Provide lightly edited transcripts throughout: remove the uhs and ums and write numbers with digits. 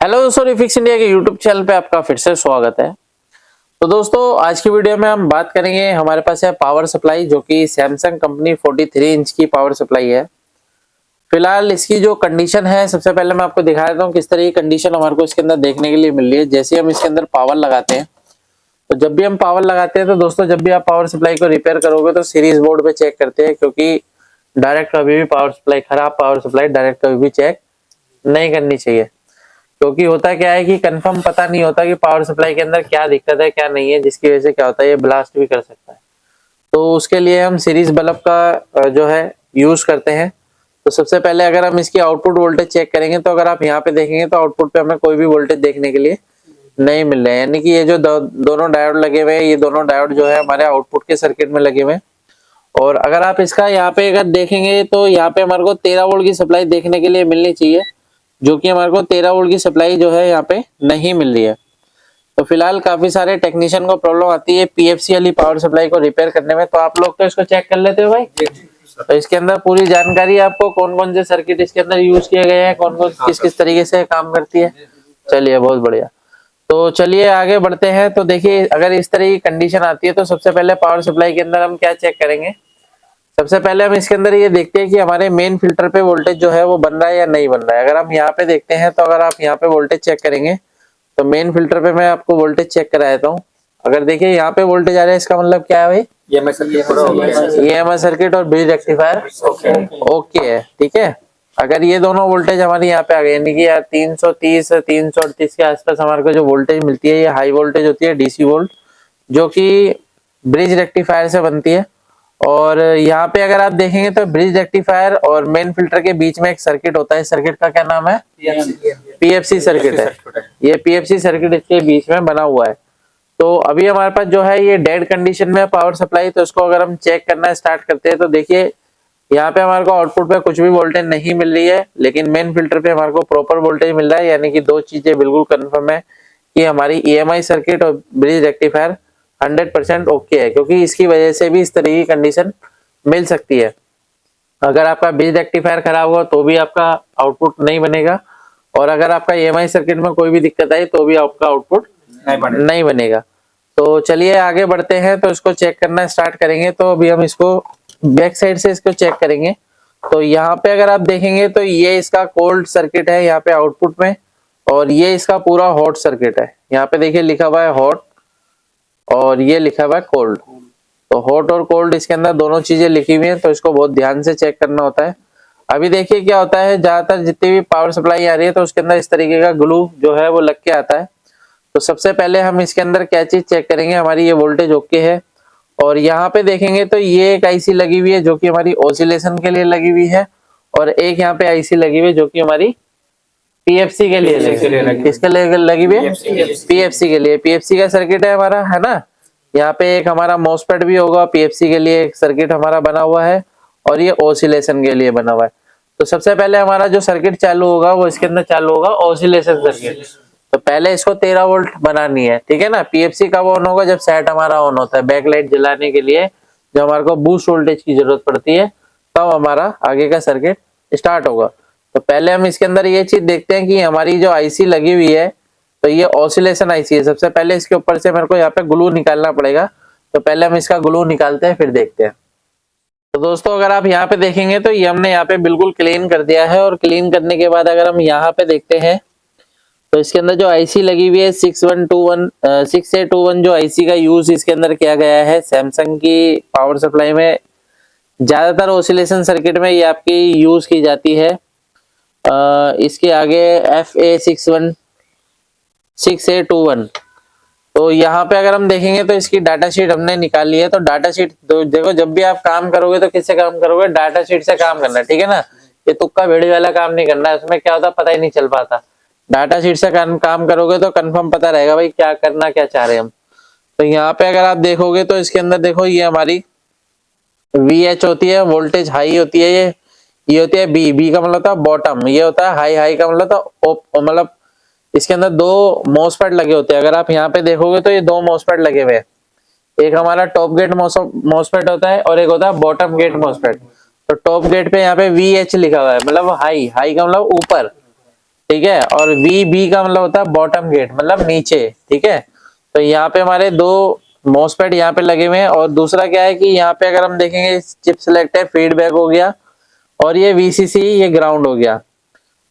Hello दोस्तों, refix India के YouTube channel पे आपका फिर से स्वागत है। तो दोस्तों आज की वीडियो में हम बात करेंगे, हमारे पास है पावर सप्लाई जो कि सैमसंग कंपनी 43 इंच की पावर सप्लाई है। फिलहाल इसकी जो कंडीशन है, सबसे पहले मैं आपको दिखा देता हूँ किस तरह की कंडीशन हमारे को इसके अंदर देखने के लिए मिल रही है। जैसे हम इसके अंदर पावर लगाते हैं, तो जब भी हम पावर लगाते हैं तो दोस्तों जब भी आप पावर सप्लाई को रिपेयर करोगे तो सीरीज बोर्ड पे चेक करते हैं, क्योंकि डायरेक्ट कभी भी पावर सप्लाई, खराब पावर सप्लाई डायरेक्ट कभी भी चेक नहीं करनी चाहिए। क्योंकि होता क्या है कि कंफर्म पता नहीं होता कि पावर सप्लाई के अंदर क्या दिक्कत है क्या नहीं है, जिसकी वजह से क्या होता है ये ब्लास्ट भी कर सकता है। तो उसके लिए हम सीरीज बल्ब का जो है यूज करते हैं। तो सबसे पहले अगर हम इसकी आउटपुट वोल्टेज चेक करेंगे तो अगर आप यहाँ पे देखेंगे तो आउटपुट पे हमें कोई भी वोल्टेज देखने के लिए नहीं मिल रहे हैं। यानी कि ये जो दोनों डायोड लगे हुए हैं, ये दोनों डायोड जो है हमारे आउटपुट के सर्किट में लगे हुए हैं। और अगर आप इसका यहाँ पे अगर देखेंगे तो यहाँ पे हमारे को 13 वोल्ट की सप्लाई देखने के लिए मिलनी चाहिए, जो कि हमारे को 13 वोल्ट की सप्लाई जो है यहाँ पे नहीं मिल रही है। तो फिलहाल काफी सारे टेक्नीशियन को प्रॉब्लम आती है पीएफसी वाली पावर सप्लाई को रिपेयर करने में। तो आप लोग तो इसको चेक कर लेते हो भाई। तो इसके अंदर पूरी जानकारी आपको कौन कौन से सर्किट इसके अंदर यूज किए गए हैं, कौन कौन किस किस तरीके से काम करती है। चलिए बहुत बढ़िया। तो चलिए आगे बढ़ते हैं। तो देखिए अगर इस तरह की कंडीशन आती है तो सबसे पहले पावर सप्लाई के अंदर हम क्या चेक करेंगे। सबसे पहले हम इसके अंदर ये देखते हैं कि हमारे मेन फिल्टर पे वोल्टेज जो है वो बन रहा है या नहीं बन रहा है। अगर हम यहाँ पे देखते हैं तो अगर आप यहाँ पे वोल्टेज चेक करेंगे तो मेन फिल्टर पे मैं आपको वोल्टेज चेक करा देता हूँ। अगर देखिए यहाँ पे वोल्टेज आ रहा है, इसका मतलब क्या है भाई, EMI सर्किट और ब्रिज रेक्टिफायर ओके है, ठीक है। अगर ये दोनों वोल्टेज हमारी यहाँ पे आ गए, यानी कि यार 330 338 के आसपास हमारे को जो वोल्टेज मिलती है ये हाई वोल्टेज होती है, डीसी वोल्ट, जो कि ब्रिज रेक्टिफायर से बनती है। और यहाँ पे अगर आप देखेंगे तो ब्रिज रेक्टिफायर और मेन फिल्टर के बीच में एक सर्किट होता है। सर्किट का क्या नाम है, पीएफसी सर्किट है। ये पीएफसी सर्किट इसके बीच में बना हुआ है। तो अभी हमारे पास जो है ये डेड कंडीशन में पावर सप्लाई। तो इसको अगर हम चेक करना स्टार्ट करते हैं तो देखिए यहाँ पे हमारे को आउटपुट पे कुछ भी वोल्टेज नहीं मिल रही है, लेकिन मेन फिल्टर पे हमारे को प्रॉपर वोल्टेज मिल रहा है। यानी कि दो चीजें बिल्कुल कंफर्म है कि हमारी EMI सर्किट और ब्रिज रेक्टिफायर 100% ओके है, क्योंकि इसकी वजह से भी इस तरह की कंडीशन मिल सकती है। अगर आपका ब्रिज रेक्टिफायर खराब हुआ तो भी आपका आउटपुट नहीं बनेगा, और अगर आपका EMI सर्किट में कोई भी दिक्कत आई तो भी आपका आउटपुट नहीं बनेगा। तो चलिए आगे बढ़ते हैं। तो इसको चेक करना स्टार्ट करेंगे। तो अभी हम इसको बैक साइड से इसको चेक करेंगे। तो यहाँ पे अगर आप देखेंगे तो ये इसका कोल्ड सर्किट है यहाँ पे आउटपुट में, और ये इसका पूरा हॉट सर्किट है। यहाँ पे देखिए लिखा हुआ है हॉट और ये लिखा हुआ है कोल्ड। तो हॉट और कोल्ड इसके अंदर दोनों चीजें लिखी हुई हैं, तो इसको बहुत ध्यान से चेक करना होता है। अभी देखिए क्या होता है, ज्यादातर जितनी भी पावर सप्लाई आ रही है तो उसके अंदर इस तरीके का ग्लू जो है वो लग के आता है। तो सबसे पहले हम इसके अंदर क्या चीज चेक करेंगे, हमारी ये वोल्टेज ओके है। और यहाँ पे देखेंगे तो ये एक आईसी लगी हुई है जो कि हमारी ऑसिलेशन के लिए लगी हुई है, और एक यहाँ पे आईसी लगी हुई है जो कि हमारी पीएफसी के लिए किसके लिए लगी हुई है, पीएफसी के लिए। पीएफसी का सर्किट है हमारा, है ना। यहाँ पे एक हमारा मॉसफेट भी होगा, पीएफसी के लिए एक सर्किट हमारा बना हुआ है, और ये ऑसिलेशन के लिए बना हुआ है। तो सबसे पहले हमारा जो सर्किट चालू होगा वो इसके अंदर चालू होगा ऑसिलेशन सर्किट। तो पहले इसको 13 वोल्ट बनानी है, ठीक है ना। पीएफसी कब ऑन होगा, जब सेट हमारा ऑन होता है, बैकलाइट जलाने के लिए जब हमारे को बूस्ट वोल्टेज की जरूरत पड़ती है तब हमारा आगे का सर्किट स्टार्ट होगा। तो पहले हम इसके अंदर ये चीज देखते हैं कि हमारी जो आईसी लगी हुई है तो ये ऑसिलेशन आईसी है। सबसे पहले इसके ऊपर से मेरे को यहाँ पे ग्लू निकालना पड़ेगा। तो पहले हम इसका ग्लू निकालते हैं, फिर देखते हैं। तो दोस्तों अगर आप यहाँ पे देखेंगे तो ये हमने यहाँ पे बिल्कुल क्लीन कर दिया है, और क्लीन करने के बाद अगर हम यहाँ पे देखते हैं तो इसके अंदर जो आईसी लगी हुई है 6821 जो आईसी का यूज इसके अंदर किया गया है सैमसंग की पावर सप्लाई में। ज्यादातर ऑसिलेशन सर्किट में ये आपकी यूज की जाती है। इसके आगे FA6821। तो यहाँ पे अगर हम देखेंगे तो इसकी डाटा शीट हमने निकाली है। तो डाटा शीट देखो, जब भी आप काम करोगे तो किससे काम करोगे, डाटा शीट से काम करना, ठीक है ना। ये तुक्का भेड़ी वाला काम नहीं करना है, उसमें क्या होता पता ही नहीं चल पाता। डाटा शीट से काम करोगे तो कंफर्म पता रहेगा भाई क्या करना, क्या चाह रहे हैं हम। तो यहाँ पे अगर आप देखोगे तो इसके अंदर देखो ये हमारी VH होती है, वोल्टेज हाई होती है। ये होती है बी का मतलब होता है बॉटम, ये होता है हाई का मतलब होता है मतलब इसके अंदर दो मॉसफेट लगे होते हैं। अगर आप यहाँ पे देखोगे तो ये दो मॉसफेट लगे हुए हैं। एक हमारा टॉप गेट मॉसफेट होता है और एक होता है बॉटम गेट मॉसफेट। तो टॉप गेट पे यहाँ पे VH लिखा हुआ है, मतलब हाई का मतलब ऊपर, ठीक है, और वी बी का मतलब होता है बॉटम गेट, मतलब नीचे। ठीक है, तो यहाँ पे हमारे दो मॉसफेट यहाँ पे लगे हुए हैं। और दूसरा क्या है कि यहाँ पे अगर हम देखेंगे चिप सेलेक्ट है, फीडबैक हो गया, और ये वीसीसी, ये ग्राउंड हो गया।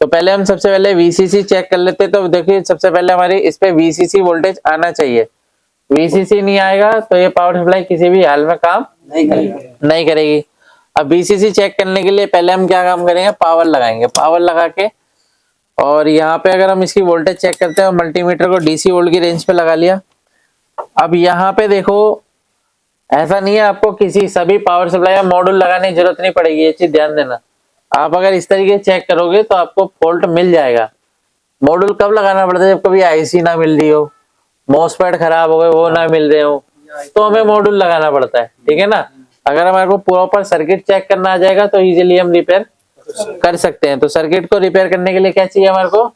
तो पहले हम सबसे पहले वीसीसी चेक कर लेते हैं। तो देखिए सबसे पहले हमारी इस पे वीसीसी वोल्टेज आना चाहिए। वीसीसी नहीं आएगा तो ये पावर सप्लाई किसी भी हाल में काम नहीं करेगी। अब वीसीसी चेक करने के लिए पहले हम क्या काम करेंगे, पावर लगाएंगे। पावर लगा के और यहाँ पे अगर हम इसकी वोल्टेज चेक करते हैं, मल्टीमीटर को डीसी वोल्ट की रेंज पे लगा लिया। अब यहाँ पे देखो, ऐसा नहीं है आपको किसी सभी पावर सप्लाई में मॉड्यूल लगाने की जरूरत नहीं पड़ेगी, ये चीज ध्यान देना। आप अगर इस तरीके चेक करोगे तो आपको फॉल्ट मिल जाएगा। मॉड्यूल कब लगाना पड़ता है, जब कभी आईसी ना मिल रही हो, मॉसफेट खराब हो गए वो ना मिल रहे हो, तो हमें मॉड्यूल लगाना पड़ता है। ठीक है ना, अगर हमारे को प्रॉपर सर्किट चेक करना आ जाएगा तो इजीली हम रिपेयर कर सकते हैं। तो सर्किट को रिपेयर करने के लिए क्या चाहिए हमारे को,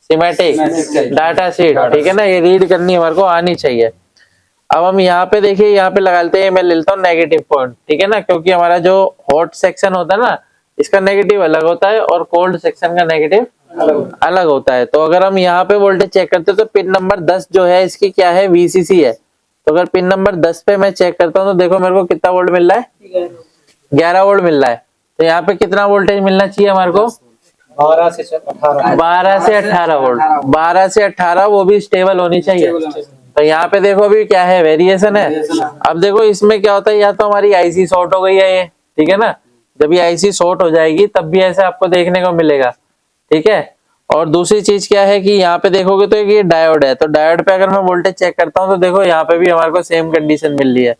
सिमेटिक डाटा शीट। ठीक है ना, ये रीड करनी हमारे को आनी चाहिए। अब हम यहाँ पे देखिए, यहाँ पे लगाते हैं, मैं ले लेता हूँ नेगेटिव पॉइंट। ठीक है ना, क्योंकि हमारा जो हॉट सेक्शन होता है ना, इसका नेगेटिव अलग होता है और कोल्ड सेक्शन का नेगेटिव अलग होता है। तो अगर हम यहाँ पे वोल्टेज चेक करते हैं तो पिन नंबर 10 जो है इसकी क्या है, वीसीसी है। तो अगर पिन नंबर 10 पे मैं चेक करता हूँ तो देखो मेरे को कितना वोल्ट मिल रहा है, 11 वोल्ट मिल रहा है। तो यहाँ पे कितना वोल्टेज मिलना चाहिए हमारे को, 12 से 18 12 से 18 वोल्ट। 12 से 18 वो भी स्टेबल होनी चाहिए। तो यहाँ पे देखो अभी क्या है, वेरिएशन है। अब देखो इसमें क्या होता है, या तो हमारी आईसी शॉर्ट हो गई है ये। ठीक है ना, जब ये आईसी शॉर्ट हो जाएगी तब भी ऐसे आपको देखने को मिलेगा। ठीक है, और दूसरी चीज क्या है कि यहाँ पे देखोगे तो ये डायोड है। तो डायोड पे अगर मैं वोल्टेज चेक करता हूँ तो देखो यहाँ पे भी हमारे को सेम कंडीशन मिल रही है।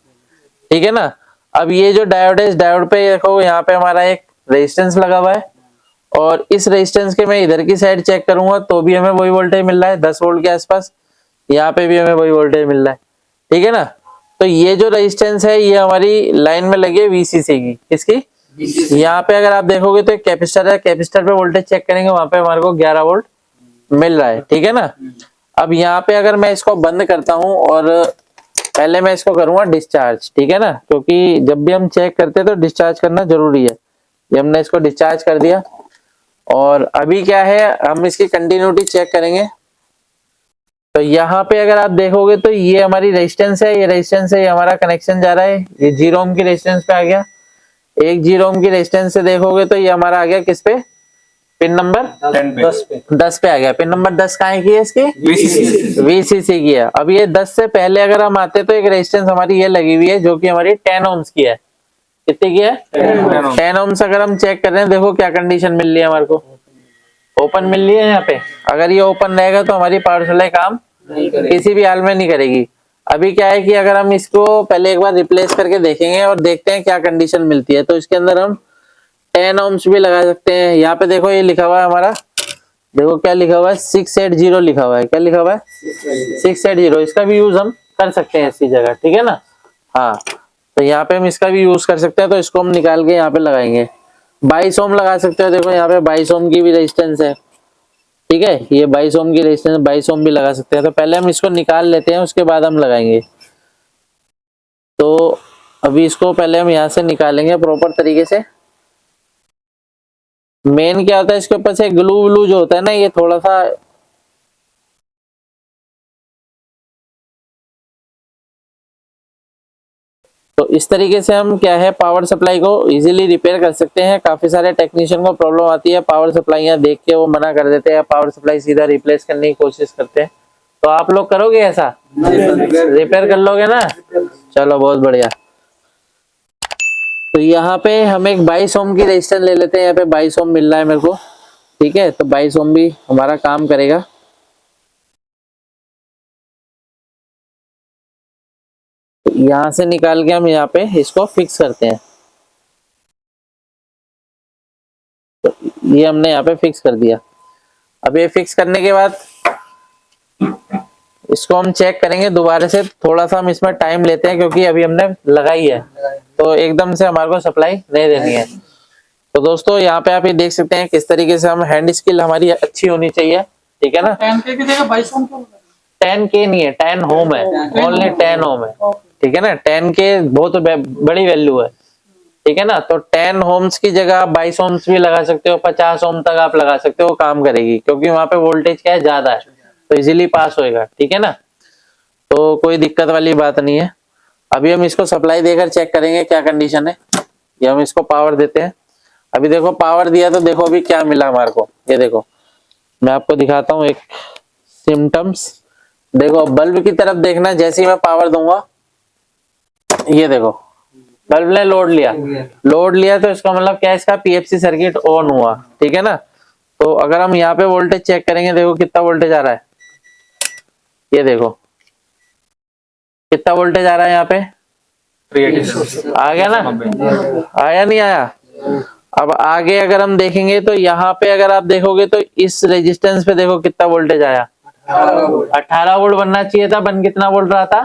ठीक है ना, अब ये जो डायोड है, इस डायोड पे देखो यहाँ पे हमारा एक रेजिस्टेंस लगा हुआ है, और इस रेजिस्टेंस के मैं इधर की साइड चेक करूंगा तो भी हमें वही वोल्टेज मिल रहा है, 10 वोल्ट के आसपास। यहाँ पे भी हमें वही वोल्टेज मिल रहा है। ठीक है ना, तो ये जो रेजिस्टेंस है ये हमारी लाइन में लगी है वीसीसी की, किसकी, यहाँ पे अगर आप देखोगे तो एक कैपेसिटर है, कैपेसिटर पे वोल्टेज चेक करेंगे, वहां पे हमारे को 11 वोल्ट मिल रहा है। ठीक है ना, अब यहाँ पे अगर मैं इसको बंद करता हूँ और पहले मैं इसको करूंगा डिस्चार्ज। ठीक है ना, क्योंकि जब भी हम चेक करते हैं तो डिस्चार्ज करना जरूरी है। ये हमने इसको डिस्चार्ज कर दिया, और अभी क्या है, हम इसकी कंटिन्यूटी चेक करेंगे। तो यहाँ पे अगर आप देखोगे तो ये हमारी रेजिस्टेंस है, ये रेजिस्टेंस है, ये हमारा कनेक्शन जा रहा है, ये 0 ओम की रेजिस्टेंस पे आ गया। एक 0 ओम की रेजिस्टेंस से देखोगे तो ये हमारा आ गया किस पे, पिन नंबर 10 पे आ गया। पिन नंबर 10 कहाँ की है इसकी, वीसीसी की है। अब ये 10 से पहले अगर हम आते तो एक रेजिस्टेंस हमारी ये लगी हुई है जो कि हमारी 10 ओम्स की है। कितनी की है, 10 ओम्स। अगर हम चेक कर रहे हैं, देखो क्या कंडीशन मिल रही है हमारे को, ओपन मिल रही है यहाँ पे। अगर ये ओपन रहेगा तो हमारी पावर सप्लाई काम किसी भी हाल में नहीं करेगी। अभी क्या है कि अगर हम इसको पहले एक बार रिप्लेस करके देखेंगे और देखते हैं क्या कंडीशन मिलती है, तो इसके अंदर हम 10 ओम्स भी लगा सकते हैं। यहाँ पे देखो ये लिखा हुआ है हमारा, देखो क्या लिखा हुआ है, 680 लिखा हुआ है। क्या लिखा हुआ है, 680। इसका भी यूज हम कर सकते हैं इसी जगह। ठीक है ना, हाँ, तो यहाँ पे हम इसका भी यूज कर सकते हैं। तो इसको हम निकाल के यहाँ पे लगाएंगे, 22 ओम लगा सकते हो। देखो यहाँ पे 22 ओम की भी रेजिस्टेंस है। ठीक है, ये 22 ओम की रेजिस्टेंस, 22 ओम भी लगा सकते हैं। तो पहले हम इसको निकाल लेते हैं, उसके बाद हम लगाएंगे। तो अभी इसको पहले हम यहाँ से निकालेंगे प्रॉपर तरीके से। मेन क्या होता है, इसके ऊपर से ग्लू व्लू जो होता है ना, ये थोड़ा सा तो इस तरीके से हम क्या है, पावर सप्लाई को इजीली रिपेयर कर सकते हैं। काफी सारे टेक्नीशियन को प्रॉब्लम आती है, पावर सप्लाईयां देख के वो मना कर देते हैं, पावर सप्लाई सीधा रिप्लेस करने की कोशिश करते हैं। तो आप लोग करोगे ऐसा, रिपेयर कर लोगे ना, चलो बहुत बढ़िया। तो यहाँ पे हम एक 22 ओम की रेजिस्टेंस ले लेते हैं। यहाँ पे 22 ओम मिल रहा है मेरे को। ठीक है, तो 22 ओम भी हमारा काम करेगा। यहाँ से निकाल के हम यहाँ पे इसको फिक्स करते हैं। तो ये हमने यहाँ पे फिक्स कर दिया। अब ये फिक्स करने के बाद इसको हम चेक करेंगे दोबारा से। थोड़ा सा हम इसमें टाइम लेते हैं क्योंकि अभी हमने लगाई है, तो एकदम से हमारे को सप्लाई नहीं देनी है। तो दोस्तों यहाँ पे आप ये देख सकते हैं किस तरीके से हम हैंड स्किल हमारी अच्छी होनी चाहिए। ठीक है ना, 10K की जगह 22 ओम क्यों? 10K नहीं है, 10 ओम है, ओनली 10 ओम है। ठीक है ना, 10K बहुत बड़ी वैल्यू है। ठीक है ना। तो 10 ohms की जगह आप 22 ohms भी लगा सकते हो, 50 ohm तक आप लगा सकते हो, काम करेगी क्योंकि वहां पे वोल्टेज क्या है, ज्यादा है, तो इजीली पास होएगा। ठीक है ना, तो कोई दिक्कत वाली बात नहीं है। अभी हम इसको सप्लाई देकर चेक करेंगे क्या कंडीशन है। ये हम इसको पावर देते हैं। अभी देखो पावर दिया तो देखो अभी क्या मिला हमारे को। ये देखो मैं आपको दिखाता हूँ एक सिम्टम्स। देखो बल्ब की तरफ देखना, जैसे ही मैं पावर दूंगा, ये देखो बल्ब ने लोड लिया तो इसका मतलब क्या है, इसका पीएफसी सर्किट ऑन हुआ। ठीक है ना, तो अगर हम यहाँ पे वोल्टेज चेक करेंगे, देखो कितना वोल्टेज आ रहा है, ये देखो कितना वोल्टेज आ रहा है यहाँ पे, आ गया ना, आया नहीं आया। अब आगे अगर हम देखेंगे तो यहाँ पे अगर आप देखोगे तो इस रेजिस्टेंस पे देखो कितना वोल्टेज आया, 18 वोल्ट बनना चाहिए था, बन कितना वोल्ट रहा था,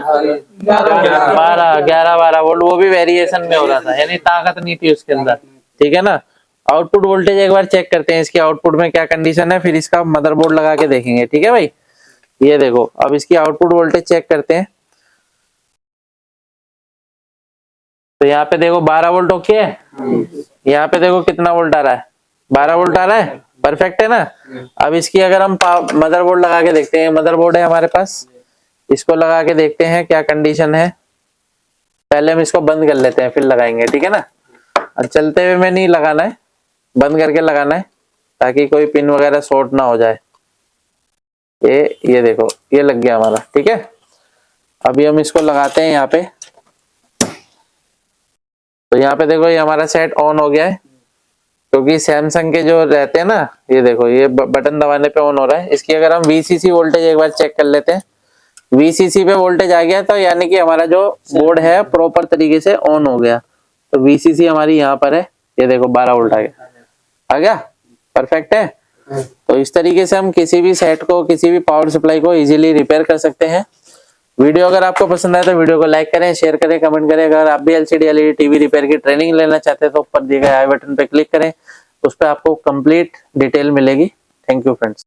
11-12 वोल्ट, वो भी वेरिएशन में हो रहा था, यानी ताकत नहीं थी उसके अंदर। ठीक है ना, आउटपुट वोल्टेज एक बार चेक करते हैं, इसकी आउटपुट में क्या कंडीशन है, फिर इसका मदरबोर्ड लगा के देखेंगे। ठीक है भाई, ये देखो अब इसकी आउटपुट वोल्टेज चेक करते हैं। तो यहाँ पे देखो 12 वोल्ट ओके है, यहाँ पे देखो कितना वोल्ट आ रहा है, 12 वोल्ट आ रहा है, परफेक्ट है ना। अब इसकी अगर हम मदरबोर्ड लगा के देखते हैं, मदरबोर्ड है हमारे पास, इसको लगा के देखते हैं क्या कंडीशन है। पहले हम इसको बंद कर लेते हैं फिर लगाएंगे। ठीक है ना, और चलते हुए में नहीं लगाना है, बंद करके लगाना है ताकि कोई पिन वगैरह शॉर्ट ना हो जाए। ये देखो ये लग गया हमारा। ठीक है, अभी हम इसको लगाते हैं यहाँ पे। तो यहाँ पे देखो ये हमारा सेट ऑन हो गया है, क्योंकि सैमसंग के जो रहते हैं ना, ये देखो ये बटन दबाने पे ऑन हो रहा है। इसकी अगर हम वीसीसी वोल्टेज एक बार चेक कर लेते हैं, वीसीसी पे वोल्टेज आ गया तो यानी कि हमारा जो बोर्ड है प्रॉपर तरीके से ऑन हो गया। तो वीसीसी हमारी यहाँ पर है, ये देखो 12 वोल्ट आ गया, परफेक्ट है। तो इस तरीके से हम किसी भी सेट को, किसी भी पावर सप्लाई को इजीली रिपेयर कर सकते हैं। वीडियो अगर आपको पसंद आए तो वीडियो को लाइक करें, शेयर करें, कमेंट करें। अगर आप भी एलसीडी एलईडी टीवी रिपेयर की ट्रेनिंग लेना चाहते हैं तो ऊपर दिए गए आई बटन पे क्लिक करें, उस पर आपको कंप्लीट डिटेल मिलेगी। Thank you friends.